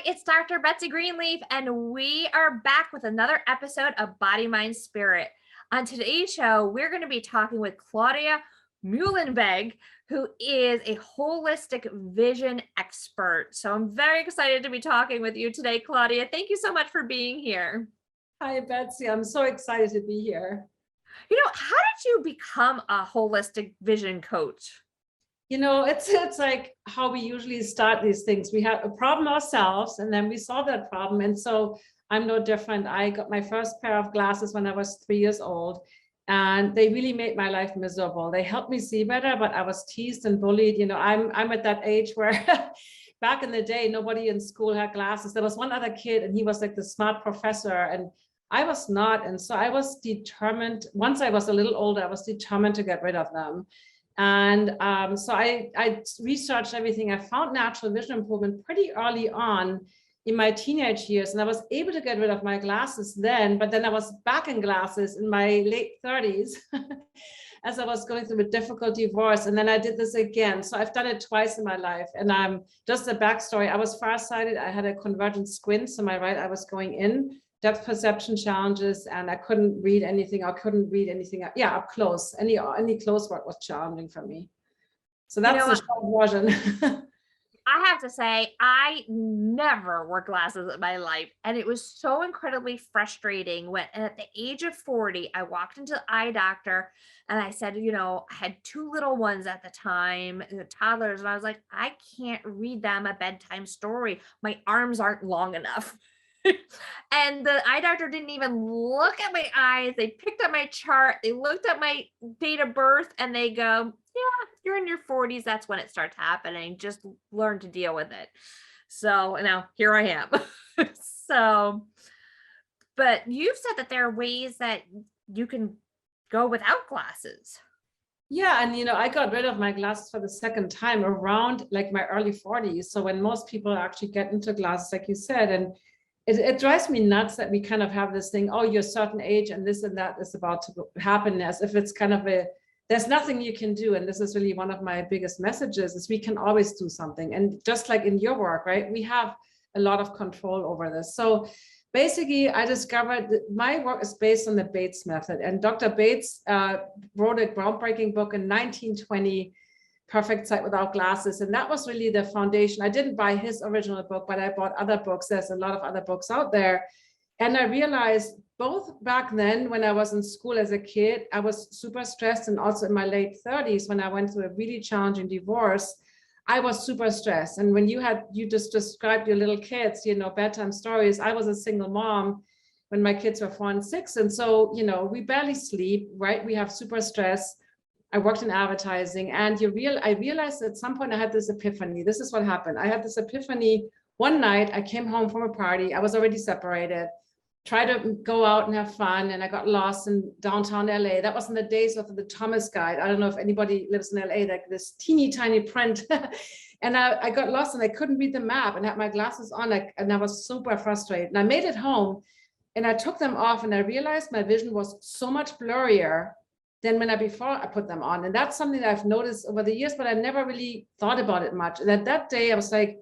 it's Dr. Betsy Greenleaf, and we are back with another episode of Body, Mind, Spirit. On today's show, we're going to be talking with Claudia Muehlenweg, who is a holistic vision expert. So I'm very excited to be talking with you today, Claudia. Thank you so much for being here. Hi, Betsy. I'm so excited to be here. How did you become a holistic vision coach? It's like how we usually start these things. We have a problem ourselves, and then we solve that problem. And so I'm no different. I got my first pair of glasses when I was 3 years old, and they really made my life miserable. They helped me see better, but I was teased and bullied. I'm at that age where back in the day, nobody in school had glasses. There was one other kid, and he was like the smart professor, and I was not. And so I was determined. Once I was a little older, I was determined to get rid of them. And so I researched everything. I found natural vision improvement pretty early on in my teenage years, and I was able to get rid of my glasses then, but then I was back in glasses in my late 30s as I was going through a difficult divorce. And then I did this again. So I've done it twice in my life. And just a backstory, I was farsighted. I had a convergent squint, so my right eye was going in, depth perception challenges, and I couldn't read anything. I couldn't read anything up close. Any close work was challenging for me. So that's the short version. I have to say, I never wore glasses in my life. And it was so incredibly frustrating when at the age of 40, I walked into the eye doctor and I said, I had two little ones at the time, the toddlers. And I was like, I can't read them a bedtime story. My arms aren't long enough. And the eye doctor didn't even look at my eyes. They picked up my chart. They looked at my date of birth and they go, yeah, you're in your 40s. That's when it starts happening. Just learn to deal with it. So now here I am. But you've said that there are ways that you can go without glasses. Yeah. And, I got rid of my glasses for the second time around like my early 40s. So when most people actually get into glasses, like you said, and it drives me nuts that we kind of have this thing, oh, you're a certain age and this and that is about to happen, as if it's kind of there's nothing you can do. And this is really one of my biggest messages, is we can always do something. And just like in your work, right, we have a lot of control over this. So basically, I discovered that my work is based on the Bates method. And Dr. Bates wrote a groundbreaking book in 1920, Perfect Sight Without Glasses. And that was really the foundation. I didn't buy his original book, but I bought other books. There's a lot of other books out there. And I realized both back then, when I was in school as a kid, I was super stressed. And also in my late 30s, when I went through a really challenging divorce, I was super stressed. And when you just described your little kids, bedtime stories, I was a single mom when my kids were 4 and 6. And so, we barely sleep, right? We have super stress. I worked in advertising, and I realized at some point I had this epiphany. This is what happened. I had this epiphany one night. I came home from a party. I was already separated, tried to go out and have fun, and I got lost in downtown LA. That was in the days of the Thomas Guide. I don't know if anybody lives in LA, like this teeny tiny print. And I got lost and I couldn't read the map and had my glasses on, and I was super frustrated. And I made it home and I took them off, and I realized my vision was so much blurrier than before I put them on. And that's something that I've noticed over the years, but I never really thought about it much. And at that day I was like,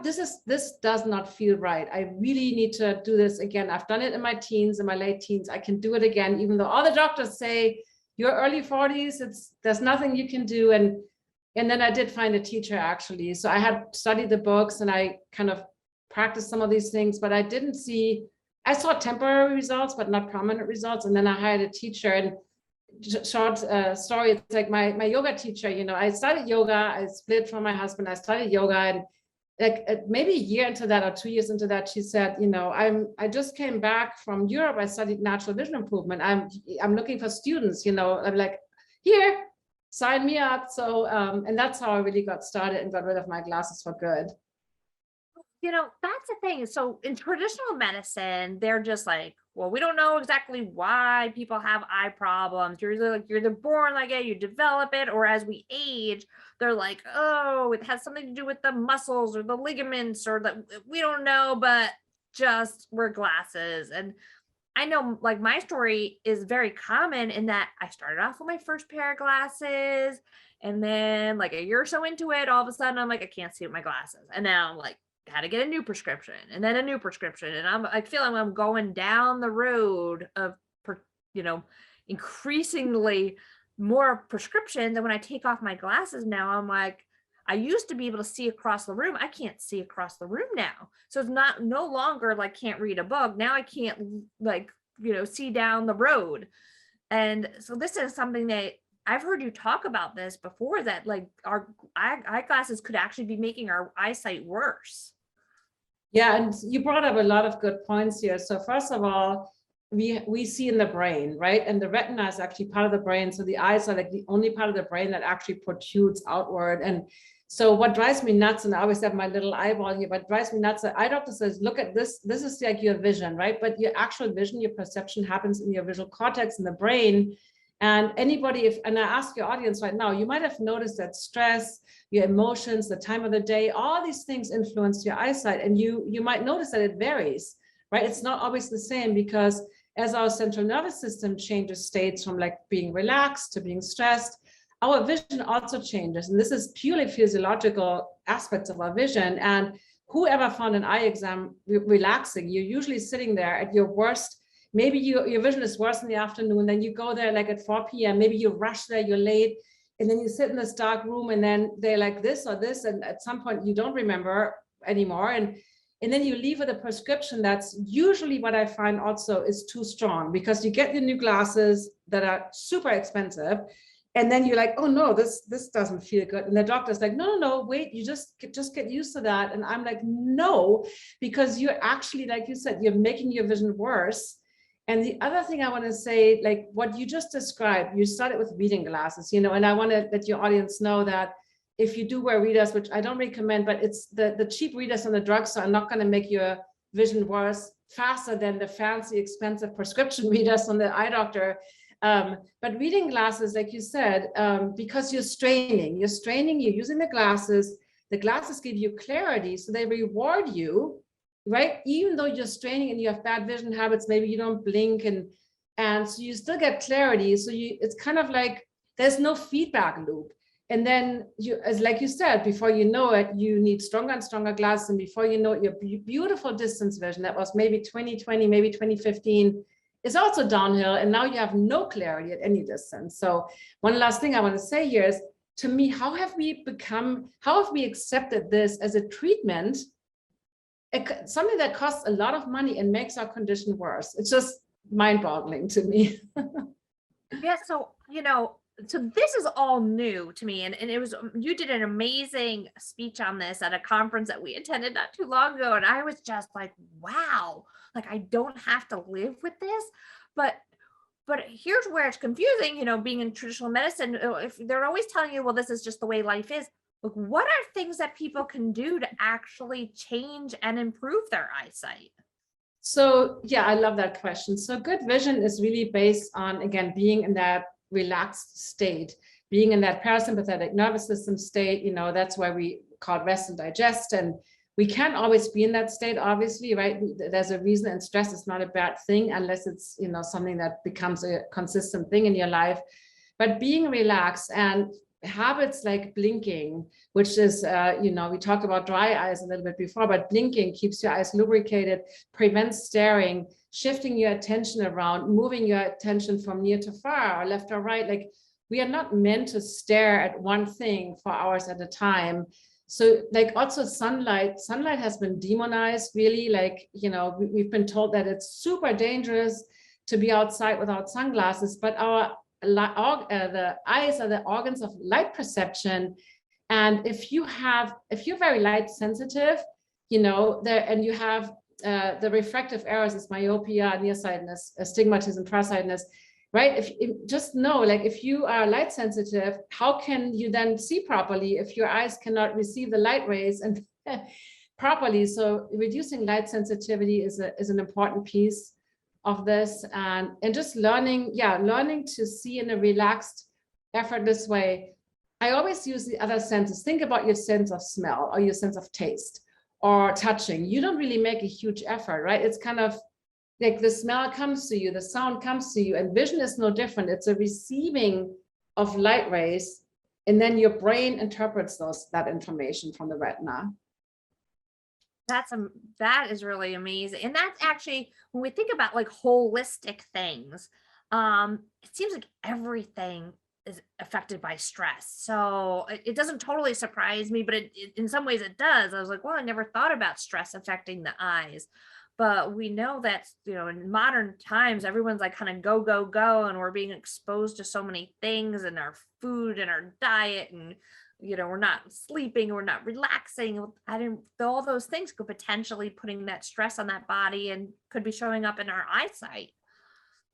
this does not feel right. I really need to do this again. I've done it in my teens, in my late teens. I can do it again, even though all the doctors say your early 40s, there's nothing you can do. And then I did find a teacher, actually. So I had studied the books and I kind of practiced some of these things, but I saw temporary results, but not permanent results. And then I hired a teacher. And short story, it's like my yoga teacher, I started yoga, I split from my husband, I started yoga, and like maybe a year into that or 2 years into that, she said, I just came back from Europe, I studied natural vision improvement, I'm looking for students, I'm like, here, sign me up. So and that's how I really got started and got rid of my glasses for good. That's the thing. So in traditional medicine, they're just like, well, we don't know exactly why people have eye problems. You're either born like it, you develop it, or as we age, they're like, oh, it has something to do with the muscles or the ligaments, or that we don't know, but just wear glasses. And I know, like, my story is very common in that I started off with my first pair of glasses, and then like a year or so into it, all of a sudden I'm like, I can't see with my glasses. And now I'm like, got to get a new prescription and then a new prescription. And I feel like I'm going down the road of, you know, increasingly more prescriptions. And when I take off my glasses now, I'm like, I used to be able to see across the room. I can't see across the room now. So it's not no longer like can't read a book. Now I can't like, see down the road. And so this is something that I've heard you talk about this before, that like our eyeglasses could actually be making our eyesight worse. Yeah, and you brought up a lot of good points here. So first of all, we see in the brain, right? And the retina is actually part of the brain. So the eyes are like the only part of the brain that actually protrudes outward. And so what drives me nuts, and I always have my little eyeball here, but drives me nuts, the eye doctor says, look at this, this is like your vision, right? But your actual vision, your perception happens in your visual cortex in the brain. And anybody, and I ask your audience right now, you might have noticed that stress, your emotions, the time of the day, all these things influence your eyesight. And you might notice that it varies, right? It's not always the same, because as our central nervous system changes states from like being relaxed to being stressed, our vision also changes. And this is purely physiological aspects of our vision. And whoever found an eye exam relaxing, you're usually sitting there at your worst. Maybe your vision is worse in the afternoon, then you go there like at 4 p.m. Maybe you rush there, you're late, and then you sit in this dark room, and then they're like this or this, and at some point you don't remember anymore. And then you leave with a prescription that's usually, what I find also, is too strong, because you get your new glasses that are super expensive. And then you're like, oh no, this doesn't feel good. And the doctor's like, no, wait, you just get used to that. And I'm like, no, because you're actually, like you said, you're making your vision worse. And the other thing I want to say, like what you just described, you started with reading glasses, and I want to let your audience know that if you do wear readers, which I don't recommend, but it's the cheap readers in the drugstore are not going to make your vision worse faster than the fancy, expensive prescription readers from the eye doctor. But reading glasses, like you said, because you're straining, you're using the glasses give you clarity, so they reward you, right? Even though you're straining and you have bad vision habits, maybe you don't blink, and so you still get clarity. So it's kind of like there's no feedback loop. And then as like you said, before you know it, you need stronger and stronger glasses. And before you know it, your beautiful distance vision that was maybe 2020, maybe 2015, is also downhill. And now you have no clarity at any distance. So one last thing I want to say here is, to me, how have we accepted this as a treatment, something that costs a lot of money and makes our condition worse? It's just mind-boggling to me. Yeah, so so this is all new to me, and it was, you did an amazing speech on this at a conference that we attended not too long ago, and I was just like, wow, like I don't have to live with this. But here's where it's confusing, being in traditional medicine, if they're always telling you, well, this is just the way life is. Like, what are things that people can do to actually change and improve their eyesight? So yeah, I love that question. So good vision is really based on, again, being in that relaxed state, being in that parasympathetic nervous system state. That's why we call it rest and digest. And we can't always be in that state, obviously, right? There's a reason, and stress is not a bad thing unless it's, something that becomes a consistent thing in your life. But being relaxed, and habits like blinking, which is, we talked about dry eyes a little bit before, but blinking keeps your eyes lubricated, prevents staring, shifting your attention around, moving your attention from near to far or left or right. Like, we are not meant to stare at one thing for hours at a time. So like also sunlight has been demonized, really. Like, we've been told that it's super dangerous to be outside without sunglasses, but the eyes are the organs of light perception. And if you're very light sensitive, and you have the refractive errors is myopia, nearsightedness, astigmatism, farsightedness, right? If just know, like, if you are light sensitive, how can you then see properly if your eyes cannot receive the light rays and properly? So reducing light sensitivity is an important piece of this, and just learning to see in a relaxed, effortless way. I always use the other senses. Think about your sense of smell or your sense of taste or touching. You don't really make a huge effort, right? It's kind of like the smell comes to you, the sound comes to you, and vision is no different. It's a receiving of light rays, and then your brain interprets that information from the retina. That is really amazing. And that's actually when we think about like holistic things, it seems like everything is affected by stress. So it doesn't totally surprise me, but in some ways it does. I was like, well, I never thought about stress affecting the eyes. But we know that, in modern times, everyone's like kind of go, go, go, and we're being exposed to so many things and our food and our diet, and we're not sleeping, we're not relaxing. I didn't All those things could potentially putting that stress on that body and could be showing up in our eyesight.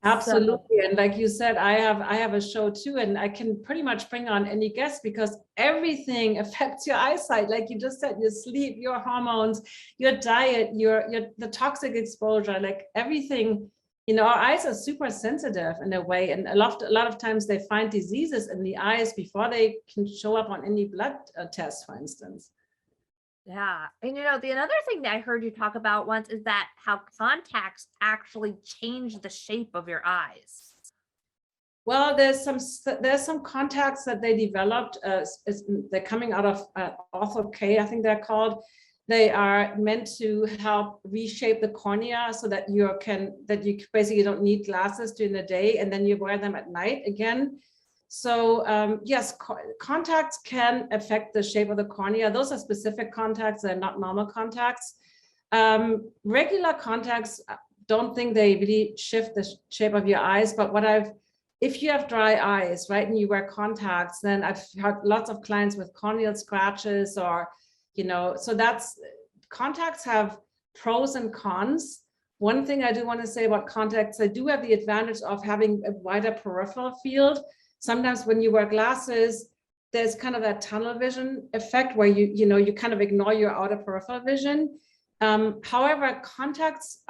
So Absolutely. And like you said, I have a show too, and I can pretty much bring on any guest because everything affects your eyesight. Like you just said, your sleep, your hormones, your diet, your the toxic exposure, like everything. Our eyes are super sensitive in a way, and a lot of times they find diseases in the eyes before they can show up on any blood test, for instance. yeah. And the another thing that I heard you talk about once is that how contacts actually change the shape of your eyes. Well, there's some contacts that they developed. They're coming out of Ortho K, I think they're called. They are meant to help reshape the cornea so that you basically don't need glasses during the day and then you wear them at night again. So yes, contacts can affect the shape of the cornea. Those are specific contacts. They're not normal contacts. Regular contacts, don't think they really shift the shape of your eyes, but if you have dry eyes, right, and you wear contacts, then I've had lots of clients with corneal scratches contacts have pros and cons. One thing I do want to say about contacts, they do have the advantage of having a wider peripheral field. Sometimes when you wear glasses, there's kind of that tunnel vision effect where you kind of ignore your outer peripheral vision. However, contacts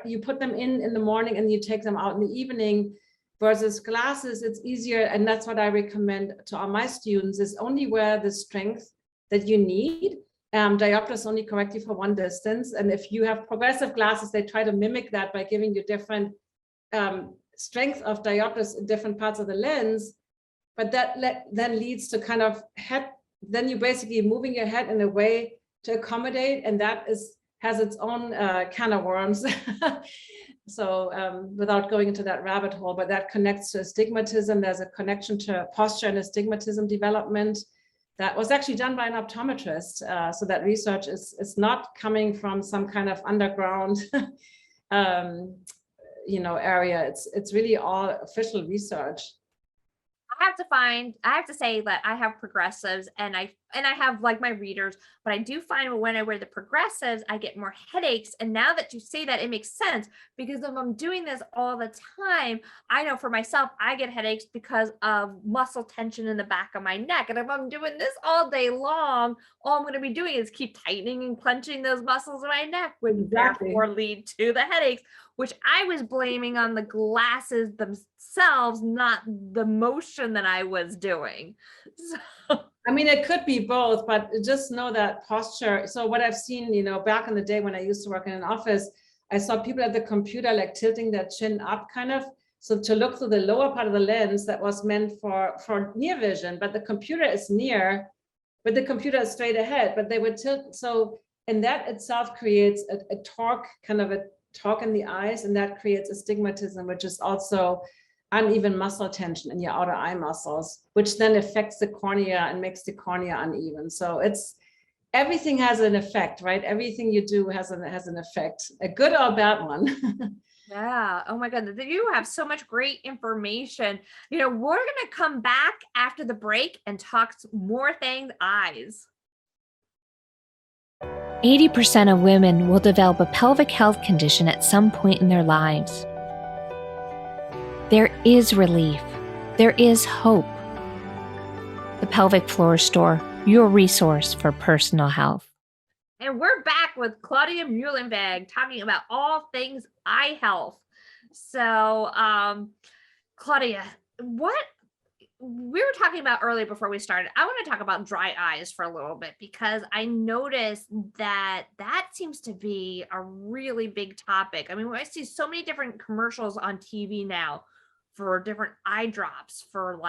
you put them in the morning and you take them out in the evening. Versus glasses, it's easier, and that's what I recommend to all my students, is only wear the strength that you need. Diopters only correct you for one distance, and if you have progressive glasses, they try to mimic that by giving you different strength of diopters in different parts of the lens, but that then leads to kind of then you're basically moving your head in a way to accommodate, and that has its own can of worms. So without going into that rabbit hole, but that connects to astigmatism. There's a connection to posture and astigmatism development that was actually done by an optometrist. So that research is not coming from some kind of underground area. It's really all official research. I have to say that I have progressives, and I have like my readers, but I do find when I wear the progressives, I get more headaches. And now that you say that, it makes sense, because if I'm doing this all the time, I know for myself, I get headaches because of muscle tension in the back of my neck. And if I'm doing this all day long, all I'm going to be doing is keep tightening and clenching those muscles in my neck, which Exactly. therefore lead to the headaches, which I was blaming on the glasses themselves, not the motion that I was doing. So, I mean, it could be both, but just know that posture. So what I've seen, back in the day when I used to work in an office, I saw people at the computer like tilting their chin up kind of. So to look through the lower part of the lens that was meant for near vision, but the computer is near, but the computer is straight ahead, but they would tilt. So, and that itself creates a torque, kind of a torque in the eyes, and that creates astigmatism, which is also uneven muscle tension in your outer eye muscles, which then affects the cornea and makes the cornea uneven. So everything has an effect, right? Everything you do has an effect, a good or bad one. yeah. Oh my God. You have so much great information. We're going to come back after the break and talk more things eyes. 80% of women will develop a pelvic health condition at some point in their lives. There is relief. There is hope. The Pelvic Floor Store, your resource for personal health. And we're back with Claudia Muehlenweg talking about all things eye health. So, Claudia, what we were talking about earlier before we started, I want to talk about dry eyes for a little bit, because I noticed that seems to be a really big topic. I mean, I see so many different commercials on TV now for different eye drops for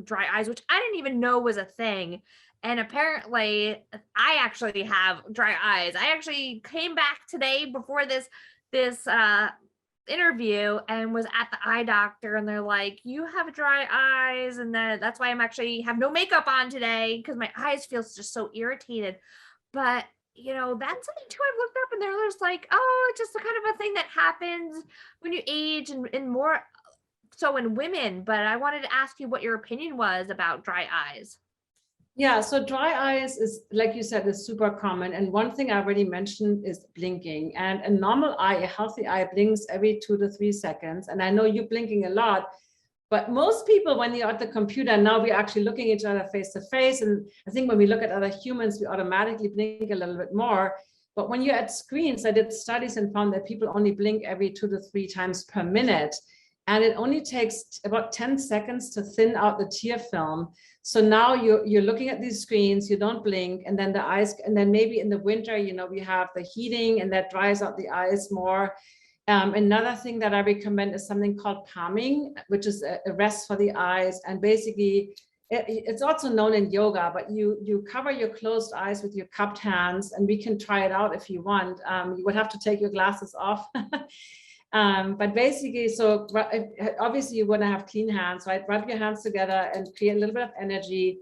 dry eyes, which I didn't even know was a thing. And apparently I actually have dry eyes. I actually came back today before this interview and was at the eye doctor, and they're like, you have dry eyes, and that's why I'm actually have no makeup on today, because my eyes feel just so irritated. But that's something too I've looked up, and they're just like, oh, it's just the kind of a thing that happens when you age, and more so in women. But I wanted to ask you what your opinion was about dry eyes. Yeah, so dry eyes is, like you said, is super common. And one thing I already mentioned is blinking. And a normal eye, a healthy eye, blinks every 2 to 3 seconds. And I know you're blinking a lot, but most people, when you're at the computer, now we're actually looking at each other face to face. And I think when we look at other humans, we automatically blink a little bit more. But when you're at screens, I did studies and found that people only blink every 2 to 3 times per minute. And it only takes about 10 seconds to thin out the tear film. So now you're looking at these screens, you don't blink, and then the eyes, and then maybe in the winter, we have the heating and that dries out the eyes more. Another thing that I recommend is something called palming, which is a rest for the eyes. And basically, it's also known in yoga, but you cover your closed eyes with your cupped hands, and we can try it out if you want. You would have to take your glasses off. But basically, so obviously you want to have clean hands, right? Rub your hands together and create a little bit of energy.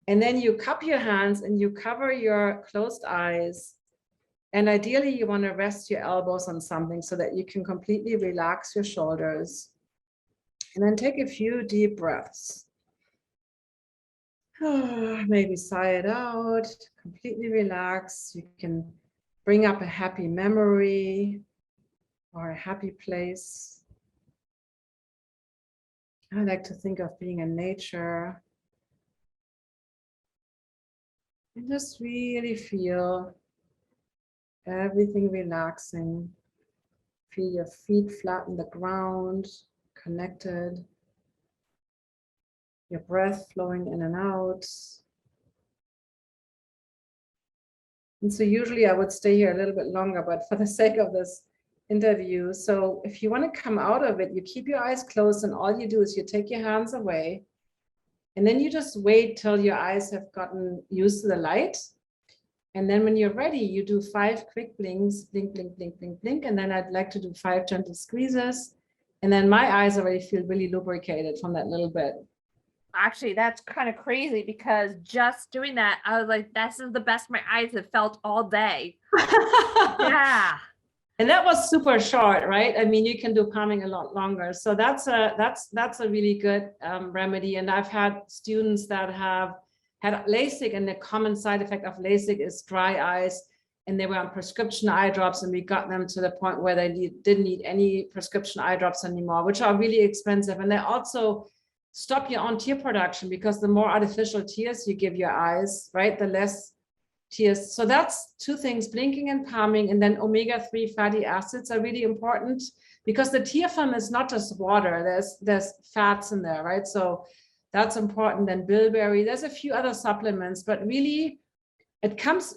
And then you cup your hands and you cover your closed eyes. And ideally, you want to rest your elbows on something so that you can completely relax your shoulders. And then take a few deep breaths. Maybe sigh it out, completely relax. You can bring up a happy memory or a happy place. I like to think of being in nature. And just really feel everything relaxing. Feel your feet flat on the ground, connected. Your breath flowing in and out. And so usually I would stay here a little bit longer, but for the sake of this interview, so if you want to come out of it, you keep your eyes closed, and all you do is you take your hands away, and then you just wait till your eyes have gotten used to the light. And then when you're ready, you do 5 quick blinks, blink, blink, blink, blink, blink. And then I'd like to do 5 gentle squeezes. And then my eyes already feel really lubricated from that little bit. Actually, that's kind of crazy, because just doing that, I was like, this is the best my eyes have felt all day. Yeah. And that was super short, right? I mean, you can do palming a lot longer. So that's a really good remedy. And I've had students that have had LASIK, and the common side effect of LASIK is dry eyes. And they were on prescription eye drops, and we got them to the point where they didn't need any prescription eye drops anymore, which are really expensive. And they also stop your own tear production, because the more artificial tears you give your eyes, right, the less tears. So that's 2 things, blinking and palming. And then omega-3 fatty acids are really important, because the tear film is not just water, there's fats in there, right? So that's important. Then bilberry, there's a few other supplements, but really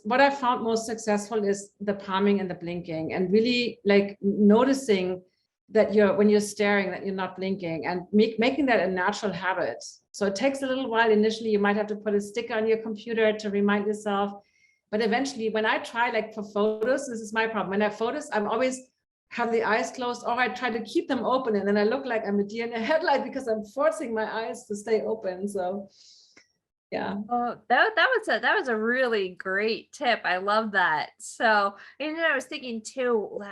what I found most successful is the palming and the blinking, and really like noticing that when you're staring, that you're not blinking, and making that a natural habit. So it takes a little while. Initially, you might have to put a sticker on your computer to remind yourself. But eventually, when I try, like for photos, this is my problem. When I photos, I'm always have the eyes closed, or I try to keep them open, and then I look like I'm a deer in a headlight, because I'm forcing my eyes to stay open. So yeah. Oh, that was a really great tip. I love that. So, and then I was thinking too,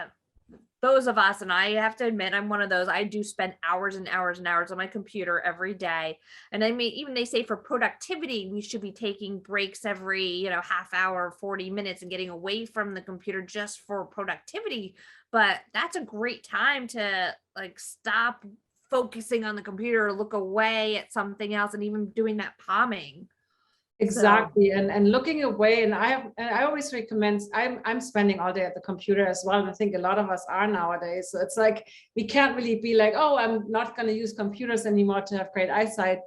those of us, and I have to admit, I'm one of those, I do spend hours and hours and hours on my computer every day. And I mean, even they say for productivity, we should be taking breaks every, half hour, 40 minutes, and getting away from the computer just for productivity. But that's a great time to like stop focusing on the computer, look away at something else, and even doing that palming. Exactly. So. And looking away, and I always recommend, I'm spending all day at the computer as well. And I think a lot of us are nowadays. So it's like, we can't really be like, oh, I'm not going to use computers anymore to have great eyesight.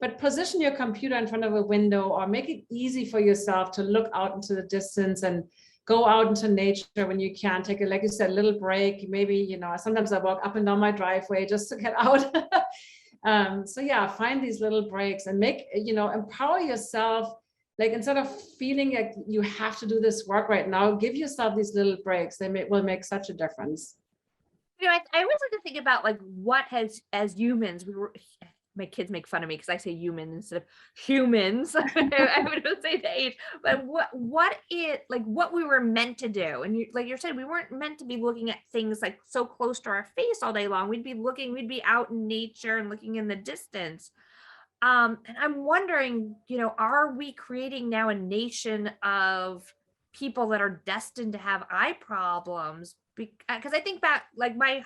But position your computer in front of a window, or make it easy for yourself to look out into the distance and go out into nature when you can. Take like you said, a little break. Maybe, sometimes I walk up and down my driveway just to get out. So yeah, find these little breaks and empower yourself Like, instead of feeling like you have to do this work right now, give yourself these little breaks. Will make such a difference. I always like to think about like what has, as humans, my kids make fun of me because I say human instead of humans. I would say the age, but what we were meant to do. And like you're saying, we weren't meant to be looking at things like so close to our face all day long. We'd be out in nature and looking in the distance. And I'm wondering, are we creating now a nation of people that are destined to have eye problems? Because I think back, like my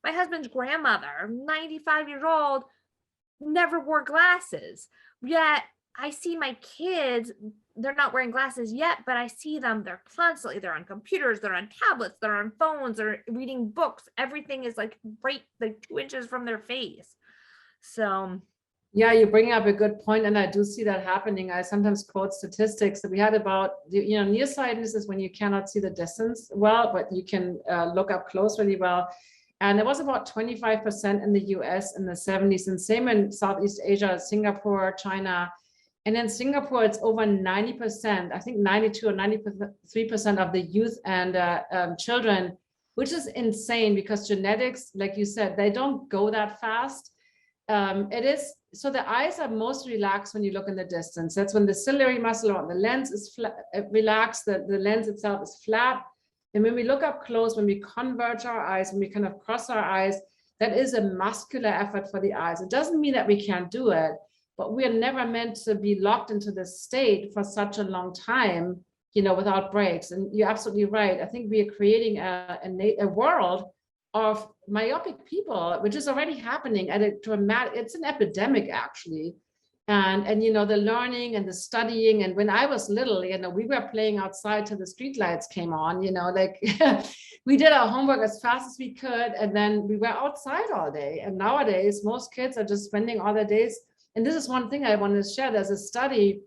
husband's grandmother, 95 years old, never wore glasses. Yet I see my kids, they're not wearing glasses yet, but I see them, they're on computers, they're on tablets, they're on phones, they're reading books. Everything is like right, like 2 inches from their face. So yeah, you bring up a good point, and I do see that happening. I sometimes quote statistics that we had about, nearsightedness is when you cannot see the distance well, but you can look up close really well. And it was about 25% in the US in the 70s, and same in Southeast Asia, Singapore, China. And in Singapore, it's over 90%, I think 92 or 93% of the youth and children, which is insane because genetics, like you said, they don't go that fast. So the eyes are most relaxed when you look in the distance. That's when the ciliary muscle around the lens is relaxed, the lens itself is flat. And when we look up close, when we converge our eyes, when we kind of cross our eyes, that is a muscular effort for the eyes. It doesn't mean that we can't do it, but we are never meant to be locked into this state for such a long time, without breaks. And you're absolutely right. I think we are creating a world of myopic people, which is already happening at a dramatic, it's an epidemic actually. And the learning and the studying. And when I was little, we were playing outside till the street lights came on, like we did our homework as fast as we could. And then we were outside all day. And nowadays, most kids are just spending all their days. And this is one thing I want to share. There's a study,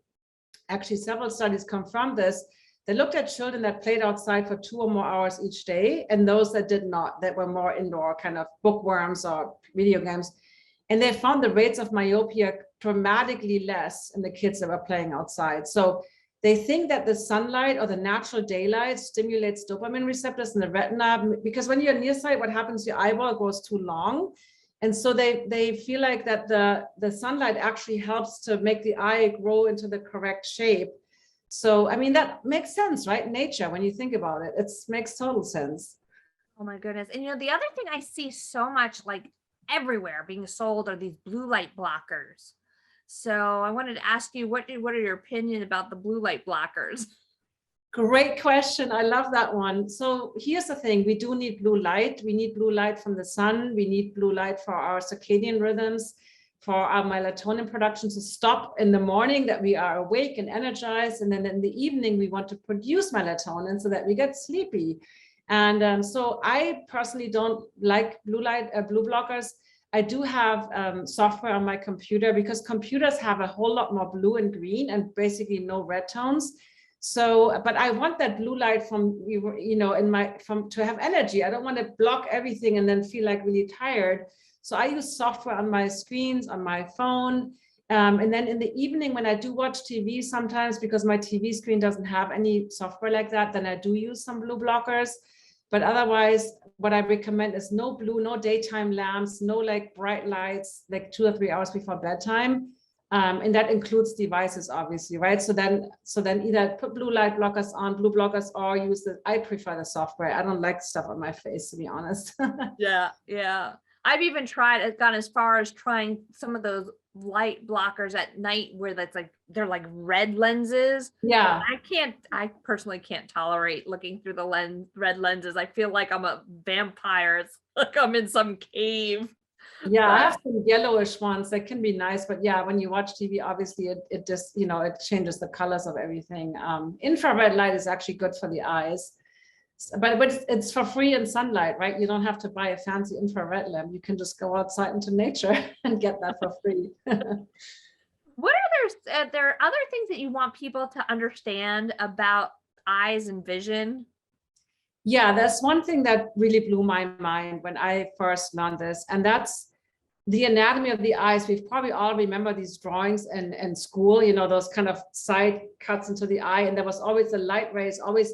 actually several studies confirm this. They looked at children that played outside for 2 or more hours each day, and those that did not, that were more indoor, kind of bookworms or video games. And they found the rates of myopia dramatically less in the kids that were playing outside. So they think that the sunlight or the natural daylight stimulates dopamine receptors in the retina, because when you're nearsighted, what happens, your eyeball goes too long. And so they feel like that the sunlight actually helps to make the eye grow into the correct shape. So, I mean, that makes sense, right? Nature, when you think about it, it makes total sense. oh my goodness. And the other thing I see so much, like everywhere being sold, are these blue light blockers. So I wanted to ask you, what are your opinion about the blue light blockers? Great question. I love that one. So here's the thing. We do need blue light. We need blue light from the sun. We need blue light for our circadian rhythms, for our melatonin production to stop in the morning, that we are awake and energized. And then in the evening, we want to produce melatonin so that we get sleepy. And so I personally don't like blue blockers. I do have software on my computer, because computers have a whole lot more blue and green and basically no red tones. So, but I want that blue light from, to have energy. I don't want to block everything and then feel like really tired. So I use software on my screens, on my phone. And then in the evening, when I do watch TV sometimes, because my TV screen doesn't have any software like that, then I do use some blue blockers. But otherwise, what I recommend is no blue, no daytime lamps, no like bright lights, like 2 or 3 hours before bedtime. And that includes devices, obviously, right? So then either put blue light blockers on, blue blockers, or I prefer the software. I don't like stuff on my face, to be honest. Yeah. I've even gone as far as trying some of those light blockers at night where they're like red lenses. Yeah. I personally can't tolerate looking through the red lenses. I feel like I'm a vampire. It's like I'm in some cave. Yeah, I have some yellowish ones that can be nice, but yeah, when you watch TV, obviously it just, it changes the colors of everything. Infrared light is actually good for the eyes, but it's for free in sunlight, right? You don't have to buy a fancy infrared lamp. You can just go outside into nature and get that for free. What are there other things that you want people to understand about eyes and vision? Yeah, there's one thing that really blew my mind when I first learned this, and that's the anatomy of the eyes, we've probably all remember these drawings in school, you know, those kind of side cuts into the eye. And there was always the light rays always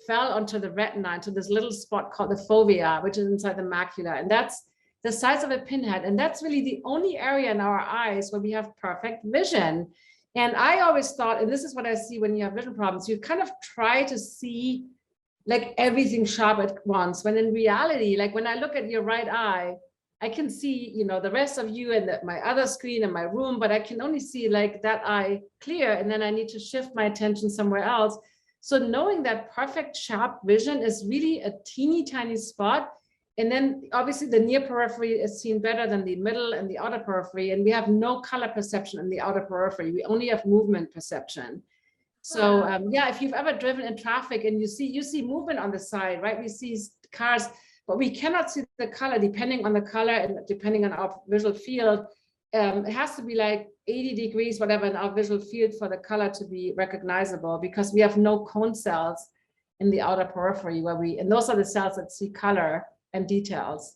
fell onto the retina, into this little spot called the fovea, which is inside the macula. And that's the size of a pinhead. And that's really the only area in our eyes where we have perfect vision. And I always thought, and this is what I see when you have vision problems, you kind of try to see like everything sharp at once, when in reality, like when I look at your right eye, I can see, you know, the rest of you and my other screen in my room, but I can only see like that eye clear. And then I need to shift my attention somewhere else. So knowing that perfect sharp vision is really a teeny tiny spot. And then obviously the near periphery is seen better than the middle and the outer periphery. And we have no color perception in the outer periphery. We only have movement perception. So yeah, if you've ever driven in traffic and you see movement on the side, right? We see cars, but we cannot see the color. Depending on the color and depending on our visual field, it has to be like 80 degrees, whatever, in our visual field for the color to be recognizable, because we have no cone cells in the outer periphery and those are the cells that see color and details.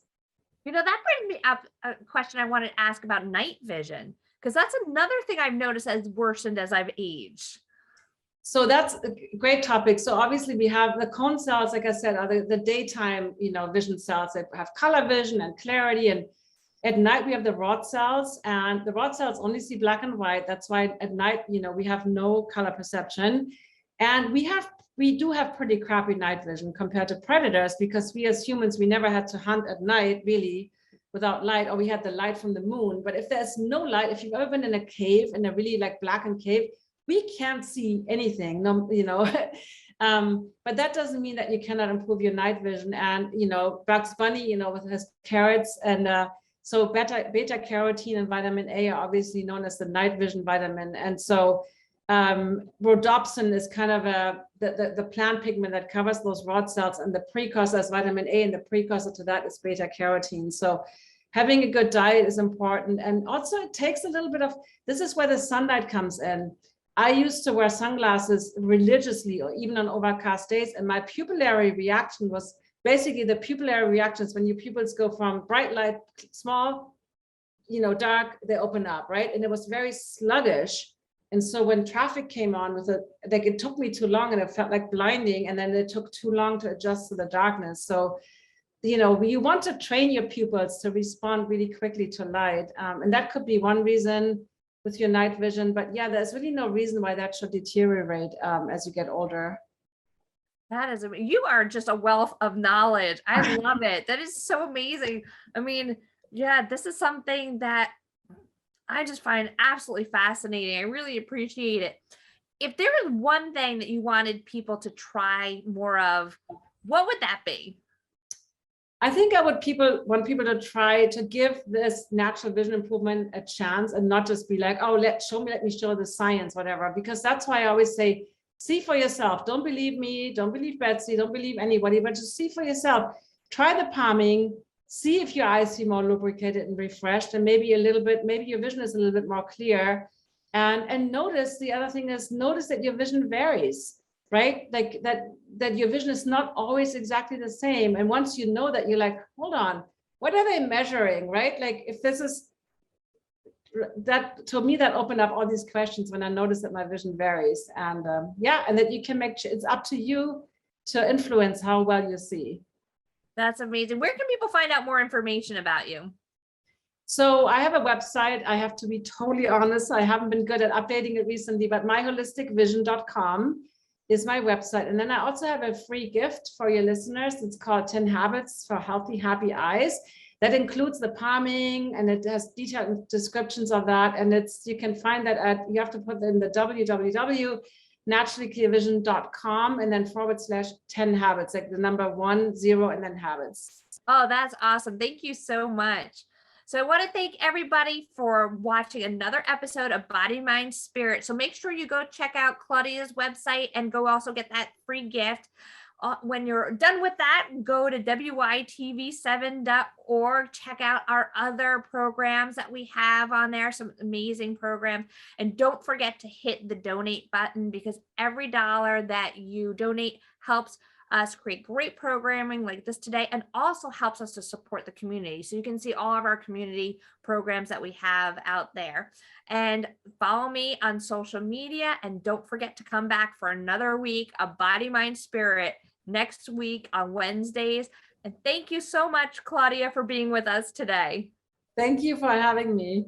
You know, that brings me up a question I wanted to ask about night vision, because that's another thing I've noticed has worsened as I've aged. So that's a great topic. So obviously we have the cone cells, like I said, are the daytime, you know, vision cells that have color vision and clarity. And at night we have the rod cells, and the rod cells only see black and white. That's why at night, you know, we have no color perception. And we do have pretty crappy night vision compared to predators, because we as humans, we never had to hunt at night really without light, or we had the light from the moon. But if there's no light, if you've ever been in a cave, in a really like blackened cave, we can't see anything, no, you know. But that doesn't mean that you cannot improve your night vision. And, you know, Bugs Bunny, you know, with his carrots, and so beta carotene and vitamin A are obviously known as the night vision vitamin. And so rhodopsin is kind of the plant pigment that covers those rod cells, and the precursor is vitamin A, and the precursor to that is beta carotene. So having a good diet is important. And also it takes a little bit of, this is where the sunlight comes in. I used to wear sunglasses religiously, or even on overcast days, and my pupillary reaction was basically the pupillary reactions when your pupils go from bright light, small, you know, dark, they open up, right? And it was very sluggish. And so when traffic came on with it, like it took me too long and it felt like blinding, and then it took too long to adjust to the darkness. So, you know, you want to train your pupils to respond really quickly to light. And that could be one reason with your night vision, but yeah, there's really no reason why that should deteriorate as you get older. That is, you are just a wealth of knowledge. I love it. That is so amazing. I mean, yeah, this is something that I just find absolutely fascinating. I really appreciate it. If there was one thing that you wanted people to try more of, what would that be? I think I want people to try to give this natural vision improvement a chance, and not just be like, oh, let me show the science, whatever, because that's why I always say, see for yourself. Don't believe me, don't believe Betsy, don't believe anybody, but just see for yourself. Try the palming, see if your eyes feel more lubricated and refreshed, and maybe a little bit, maybe your vision is a little bit more clear. And notice, the other thing is, notice that your vision varies, right? Like that your vision is not always exactly the same. And once you know that, you're like, hold on, what are they measuring, right? Like if this is, that to me, that opened up all these questions when I noticed that my vision varies. And yeah, and that you can it's up to you to influence how well you see. That's amazing. Where can people find out more information about you? So I have a website. I have to be totally honest, I haven't been good at updating it recently, but myholisticvision.com is my website. And then I also have a free gift for your listeners. It's called 10 Habits for Healthy, Happy Eyes. That includes the palming, and it has detailed descriptions of that. And you can find that you have to put in the www.naturallyclearvision.com and then /10 habits, like the number 10 and then habits. Oh, that's awesome. Thank you so much. So I want to thank everybody for watching another episode of Body, Mind, Spirit. So make sure you go check out Claudia's website and go also get that free gift. When you're done with that, go to WYTV7.org. Check out our other programs that we have on there, some amazing programs. And don't forget to hit the donate button, because every dollar that you donate helps us create great programming like this today, and also helps us to support the community. So you can see all of our community programs that we have out there. And follow me on social media, and don't forget to come back for another week of Body, Mind, Spirit next week on Wednesdays. And thank you so much, Claudia, for being with us today. Thank you for having me.